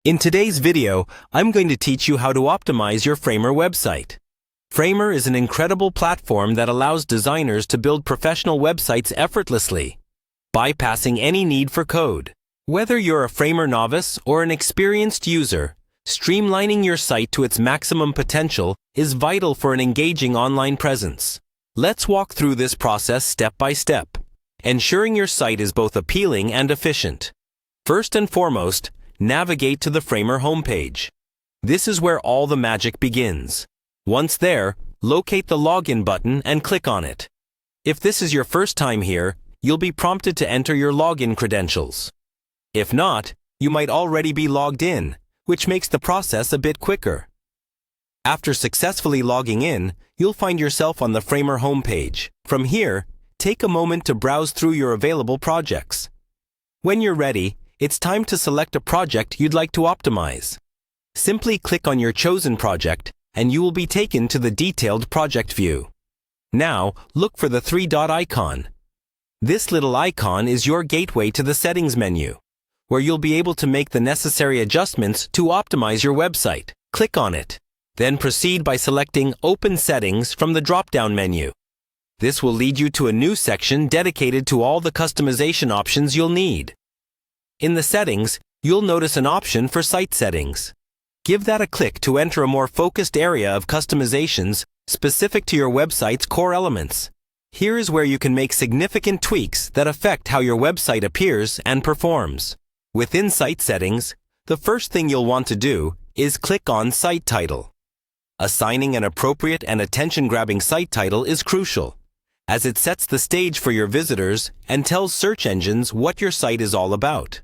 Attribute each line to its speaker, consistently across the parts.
Speaker 1: In today's video, I'm going to teach you how to optimize your Framer website. Framer is an incredible platform that allows designers to build professional websites effortlessly, bypassing any need for code. Whether you're a Framer novice or an experienced user, streamlining your site to its maximum potential is vital for an engaging online presence. Let's walk through this process step by step, ensuring your site is both appealing and efficient. First and foremost, navigate to the Framer homepage. This is where all the magic begins. Once there, locate the login button and click on it. If this is your first time here, you'll be prompted to enter your login credentials. If not, you might already be logged in, which makes the process a bit quicker. After successfully logging in, you'll find yourself on the Framer homepage. From here, take a moment to browse through your available projects. When you're ready, it's time to select a project you'd like to optimize. Simply click on your chosen project, and you will be taken to the detailed project view. Now, look for the three-dot icon. This little icon is your gateway to the settings menu, where you'll be able to make the necessary adjustments to optimize your website. Click on it. Then proceed by selecting Open Settings from the drop-down menu. This will lead you to a new section dedicated to all the customization options you'll need. In the settings, you'll notice an option for site settings. Give that a click to enter a more focused area of customizations specific to your website's core elements. Here is where you can make significant tweaks that affect how your website appears and performs. Within site settings, the first thing you'll want to do is click on Site Title. Assigning an appropriate and attention-grabbing site title is crucial, as it sets the stage for your visitors and tells search engines what your site is all about.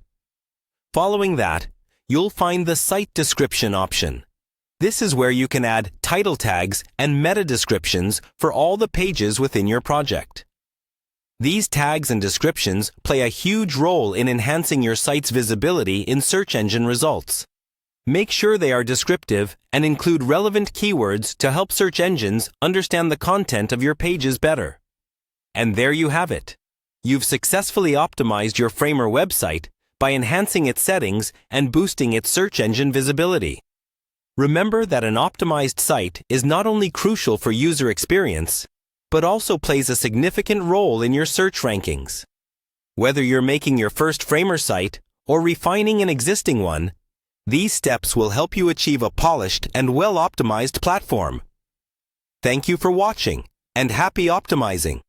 Speaker 1: Following that, you'll find the Site Description option. This is where you can add title tags and meta descriptions for all the pages within your project. These tags and descriptions play a huge role in enhancing your site's visibility in search engine results. Make sure they are descriptive and include relevant keywords to help search engines understand the content of your pages better. And there you have it. You've successfully optimized your Framer website by enhancing its settings and boosting its search engine visibility. Remember that an optimized site is not only crucial for user experience, but also plays a significant role in your search rankings. Whether you're making your first Framer site or refining an existing one, these steps will help you achieve a polished and well-optimized platform. Thank you for watching, and happy optimizing!